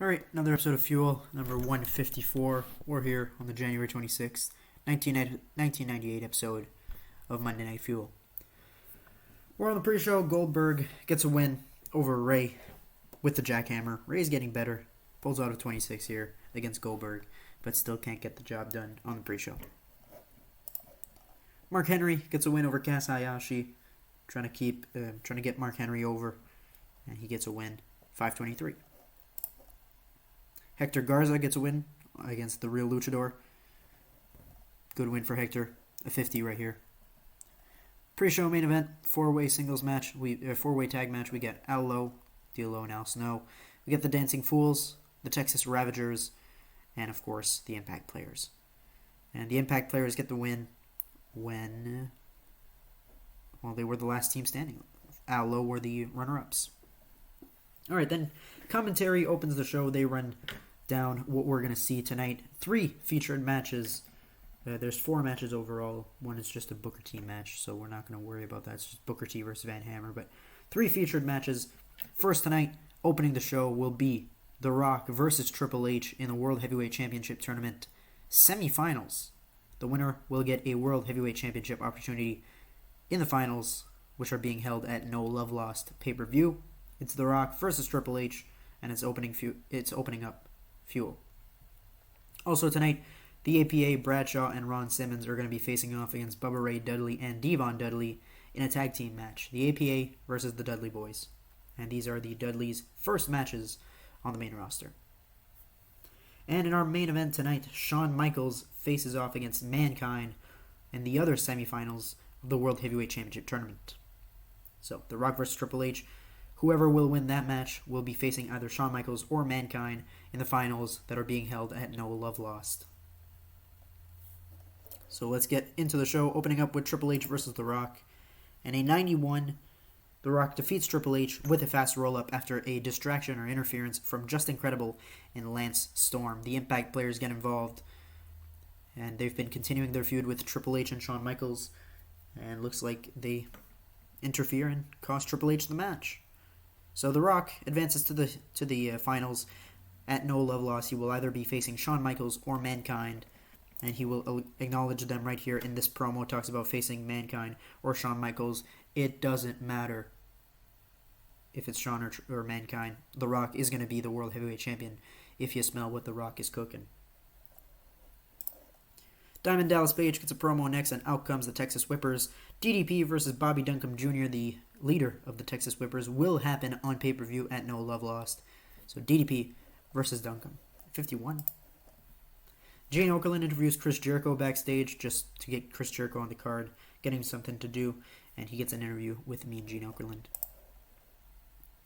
Alright, another episode of Fuel, number 154. We're here on the January 26th, 1998 episode of Monday Night Fuel. We're on the pre-show. Goldberg gets a win over Ray with the jackhammer. Ray's getting better. Pulls out of 26 here against Goldberg, but still can't get the job done on the pre-show. Mark Henry gets a win over Kaz Hayashi, trying to get Mark Henry over, and he gets a win, 523. Hector Garza gets a win against the Real Luchador. Good win for Hector. A 50 right here. Pre-show main event, four-way singles match. Four-way tag match. We get Al Low, D'Lo, and Al Snow. We get the Dancing Fools, the Texas Ravagers, and of course the Impact Players. And the Impact Players get the win when, they were the last team standing. Al Low were the runner-ups. All right, then commentary opens the show. They run down what we're going to see tonight. 3 featured matches. There's 4 matches overall. One is just a Booker T match, so we're not going to worry about that. It's just Booker T versus Van Hammer. But 3 featured matches. First tonight, opening the show, will be The Rock versus Triple H in the World Heavyweight Championship Tournament semifinals. The winner will get a World Heavyweight Championship opportunity in the finals, which are being held at No Love Lost pay-per-view. It's The Rock versus Triple H, and it's opening up Fuel. Also tonight, the APA, Bradshaw, and Ron Simmons are going to be facing off against Bubba Ray Dudley and Devon Dudley in a tag team match. The APA versus the Dudley Boys. And these are the Dudleys' first matches on the main roster. And in our main event tonight, Shawn Michaels faces off against Mankind in the other semifinals of the World Heavyweight Championship Tournament. So, The Rock versus Triple H. Whoever will win that match will be facing either Shawn Michaels or Mankind in the finals that are being held at No Love Lost. So let's get into the show, opening up with Triple H versus The Rock. In a 91, The Rock defeats Triple H with a fast roll-up after a distraction or interference from Just Incredible and Lance Storm. The Impact Players get involved, and they've been continuing their feud with Triple H and Shawn Michaels, and looks like they interfere and cost Triple H the match. So The Rock advances to the finals at No Love Lost. He will either be facing Shawn Michaels or Mankind, and he will acknowledge them right here in this promo. Talks about facing Mankind or Shawn Michaels. It doesn't matter if it's Shawn or Mankind. The Rock is going to be the World Heavyweight Champion if you smell what The Rock is cooking. Diamond Dallas Page gets a promo next, and out comes the Texas Whippers. DDP versus Bobby Duncum Jr., the leader of the Texas Whippers, will happen on pay-per-view at No Love Lost. So DDP versus Duncum. 51. Gene Okerlund interviews Chris Jericho backstage just to get Chris Jericho on the card, getting something to do, and he gets an interview with me and Gene Okerlund.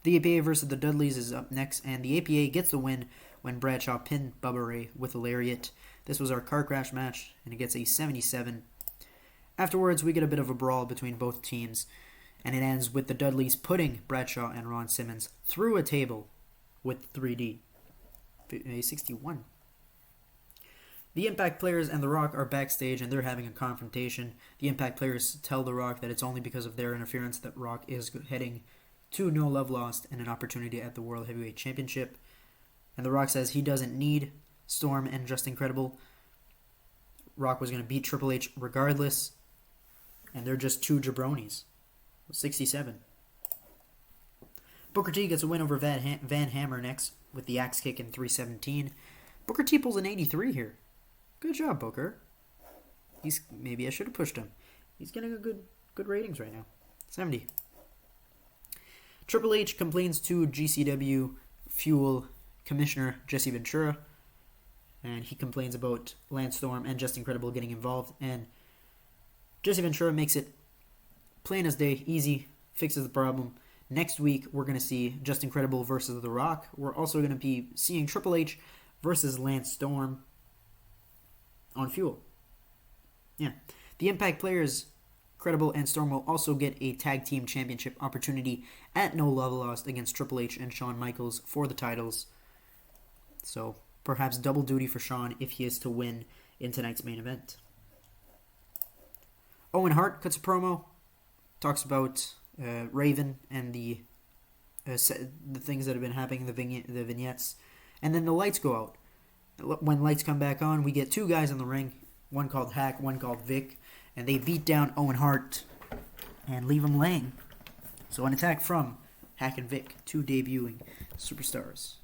The APA versus the Dudleys is up next, and the APA gets the win when Bradshaw pinned Bubba Ray with a lariat. This was our car crash match, and it gets a 77. Afterwards, we get a bit of a brawl between both teams, and it ends with the Dudleys putting Bradshaw and Ron Simmons through a table with 3D. A 61. The Impact Players and The Rock are backstage, and they're having a confrontation. The Impact Players tell The Rock that it's only because of their interference that Rock is heading to No Love Lost and an opportunity at the World Heavyweight Championship. And The Rock says he doesn't need Storm and Just Incredible. Rock was going to beat Triple H regardless, and they're just 2 jabronis. 67. Booker T gets a win over Van Hammer next with the axe kick in 317. Booker T pulls an 83 here. Good job, Booker. Maybe I should have pushed him. He's getting a good ratings right now. 70. Triple H complains to GCW Fuel Commissioner Jesse Ventura, and he complains about Lance Storm and Just Incredible getting involved, and Jesse Ventura makes it plain as day, easy, fixes the problem. Next week, we're going to see Just Incredible versus The Rock. We're also going to be seeing Triple H versus Lance Storm on Fuel. Yeah. The Impact Players, Credible and Storm, will also get a tag team championship opportunity at No Love Lost against Triple H and Shawn Michaels for the titles. So, perhaps double duty for Shawn if he is to win in tonight's main event. Owen Hart cuts a promo, talks about Raven and the things that have been happening, the vignettes, And then the lights go out. When lights come back on, we get two guys in the ring, one called Hack, one called Vic, and they beat down Owen Hart and leave him laying. So an attack from Hack and Vic, two debuting superstars.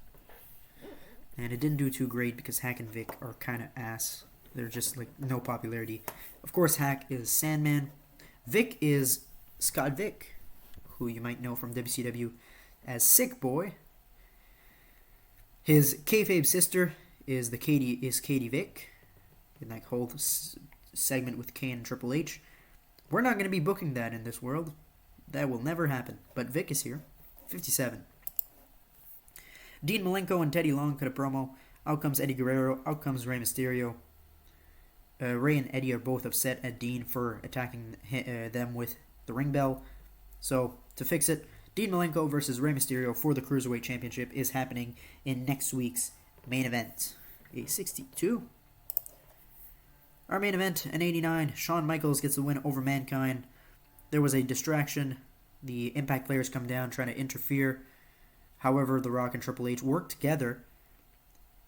And it didn't do too great because Hack and Vic are kind of ass. They're just like no popularity. Of course, Hack is Sandman. Vic is Scott Vic, who you might know from WCW as Sick Boy. His kayfabe sister is Katie Vic, in that whole segment with Kane and Triple H. We're not going to be booking that in this world. That will never happen. But Vic is here, 57. Dean Malenko and Teddy Long cut a promo. Out comes Eddie Guerrero. Out comes Rey Mysterio. Ray and Eddie are both upset at Dean for attacking them with the ring bell. So, to fix it, Dean Malenko versus Rey Mysterio for the Cruiserweight Championship is happening in next week's main event. A 62. Our main event, an 89. Shawn Michaels gets the win over Mankind. There was a distraction. The Impact players come down trying to interfere. However, The Rock and Triple H work together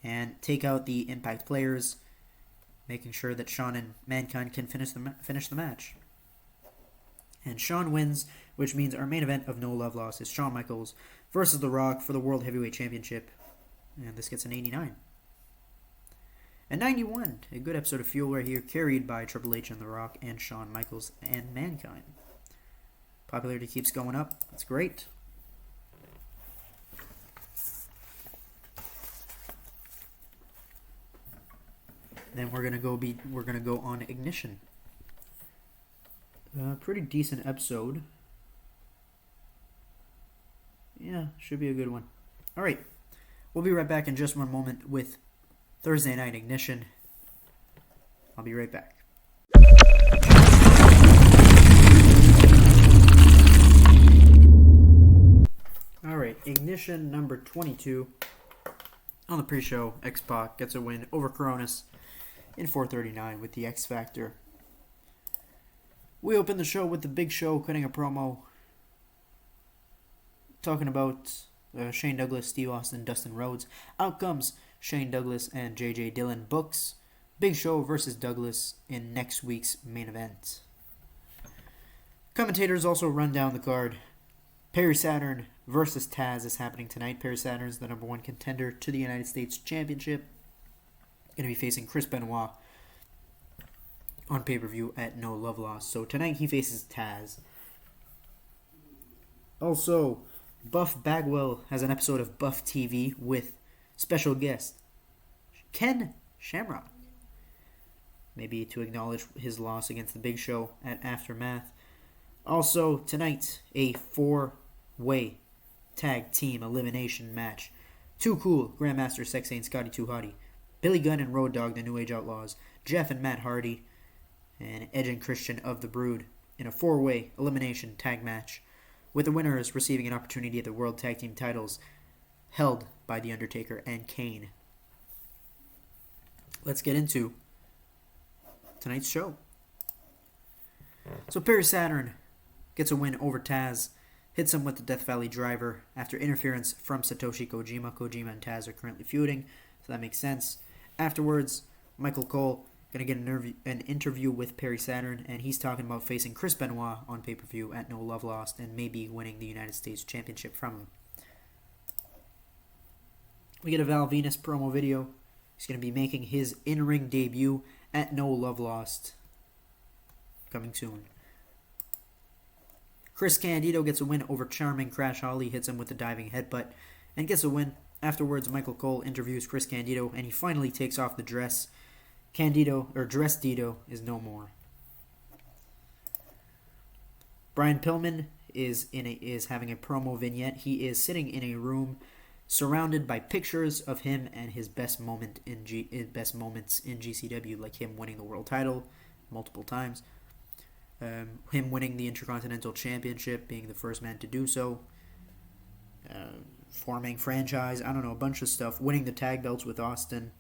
and take out the Impact players, making sure that Shawn and Mankind can finish the match. And Shawn wins, which means our main event of No Love Lost is Shawn Michaels versus The Rock for the World Heavyweight Championship. And this gets an 89. And 91, a good episode of Fuel right here, carried by Triple H and The Rock and Shawn Michaels and Mankind. Popularity keeps going up. That's great. Then we're gonna go on Ignition. Pretty decent episode. Yeah, should be a good one. All right, we'll be right back in just one moment with Thursday Night Ignition. I'll be right back. All right, Ignition number 22. On the pre-show, X-Pac gets a win over Coronas in 4:39 with the X Factor. We open the show with the Big Show cutting a promo talking about Shane Douglas, Steve Austin, Dustin Rhodes. Out comes Shane Douglas and J.J. Dillon books Big Show versus Douglas in next week's main event. Commentators also run down the card. Perry Saturn versus Taz is happening tonight. Perry Saturn is the number one contender to the United States Championship. Going to be facing Chris Benoit on pay-per-view at No Love Lost. So tonight he faces Taz. Also, Buff Bagwell has an episode of Buff TV with special guest Ken Shamrock. Maybe to acknowledge his loss against the Big Show at Aftermath. Also, tonight, a 4-way tag team elimination match. Too Cool, Grandmaster Sexay and Scotty Too Hotty. Billy Gunn and Road Dogg, the New Age Outlaws. Jeff and Matt Hardy. And Edge and Christian of the Brood in a 4-way elimination tag match, with the winners receiving an opportunity at the World Tag Team titles held by The Undertaker and Kane. Let's get into tonight's show. So Perry Saturn gets a win over Taz, hits him with the Death Valley Driver after interference from Satoshi Kojima. Kojima and Taz are currently feuding, so that makes sense. Afterwards, Michael Cole going to get an interview with Perry Saturn, and he's talking about facing Chris Benoit on pay-per-view at No Love Lost and maybe winning the United States Championship from him. We get a Val Venus promo video. He's going to be making his in-ring debut at No Love Lost. Coming soon. Chris Candido gets a win over Charming Crash Holly, hits him with a diving headbutt, and gets a win. Afterwards, Michael Cole interviews Chris Candido, and he finally takes off the dress. Dress Dito is no more. Brian Pillman is having a promo vignette. He is sitting in a room surrounded by pictures of him and his best moments in GCW, like him winning the world title multiple times, him winning the Intercontinental Championship, being the first man to do so, forming franchise, I don't know, a bunch of stuff, winning the tag belts with Austin.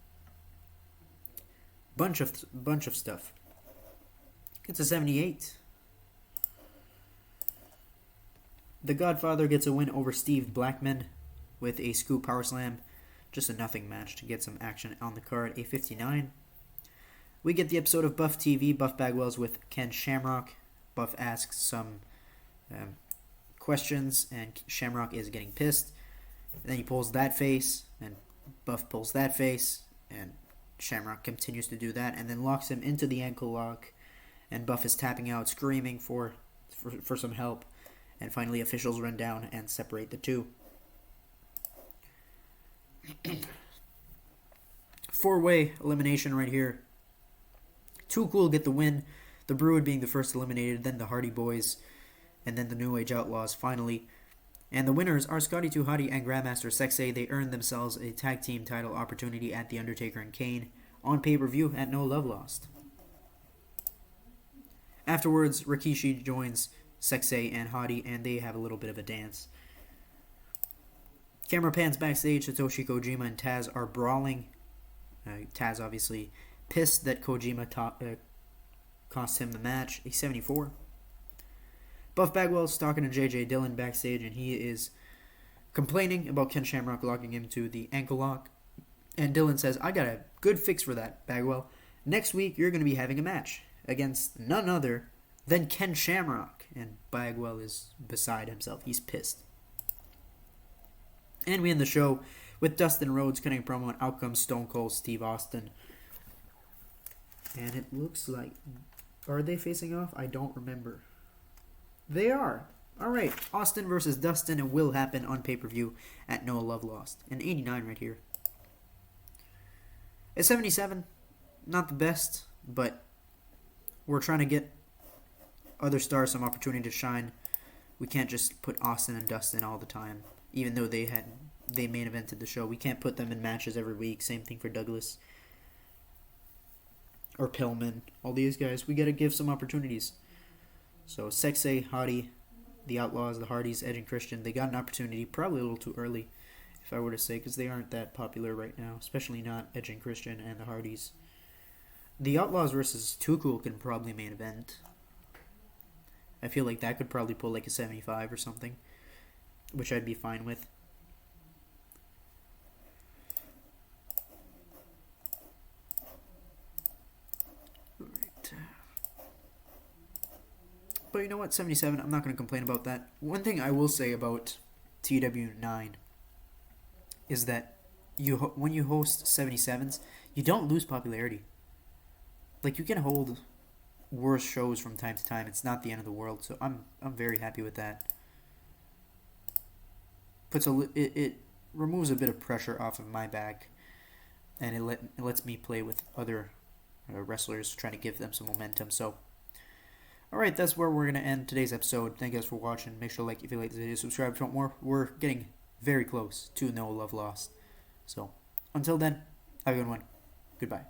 Bunch of stuff. Gets a 78. The Godfather gets a win over Steve Blackman with a scoop power slam. just a nothing match to get some action on the card. A 59. We get the episode of Buff TV, Buff Bagwell's with Ken Shamrock. Buff asks some questions, and Shamrock is getting pissed. And then he pulls that face, and Buff pulls that face, and Shamrock continues to do that, and then locks him into the ankle lock. And Buff is tapping out, screaming for some help. And finally, officials run down and separate the two. 4-way elimination right here. Too Cool get the win. The Brood being the first eliminated, then the Hardy Boys, and then the New Age Outlaws finally. And the winners are Scotty 2 Hotty and Grandmaster Sexay. They earned themselves a tag team title opportunity at The Undertaker and Kane on pay-per-view at No Love Lost. Afterwards, Rikishi joins Sexay and Hottie, and they have a little bit of a dance. Camera pans backstage. Satoshi Kojima and Taz are brawling. Taz obviously pissed that Kojima cost him the match. A 74. Buff Bagwell's talking to J.J. Dillon backstage, and he is complaining about Ken Shamrock locking him to the ankle lock. And Dillon says, I got a good fix for that, Bagwell. Next week, you're going to be having a match against none other than Ken Shamrock. And Bagwell is beside himself. He's pissed. And we end the show with Dustin Rhodes cutting a promo, and out comes Stone Cold Steve Austin. And it looks like... Are they facing off? I don't remember. They are. Alright, Austin versus Dustin. It will happen on pay-per-view at No Love Lost. An 89 right here. At 77, not the best, but we're trying to get other stars some opportunity to shine. We can't just put Austin and Dustin all the time, even though they main evented the show. We can't put them in matches every week. Same thing for Douglas or Pillman. All these guys, we got to give some opportunities. So Sexay, Hottie, the Outlaws, the Hardys, Edge and Christian, they got an opportunity, probably a little too early, if I were to say, because they aren't that popular right now, especially not Edge and Christian and the Hardys. The Outlaws versus Too Cool can probably main event. I feel like that could probably pull like a 75 or something, which I'd be fine with. Right. But you know what, 77, I'm not going to complain about that. One thing I will say about TEW9 is that when you host 77s, you don't lose popularity. Like, you can hold worse shows from time to time. It's not the end of the world, so I'm very happy with that. It removes a bit of pressure off of my back, and it lets me play with other wrestlers, trying to give them some momentum. So, alright, that's where we're going to end today's episode. Thank you guys for watching. Make sure to like if you like the video, subscribe if you want more. We're getting very close to No Love Lost. So, until then, have a good one. Goodbye.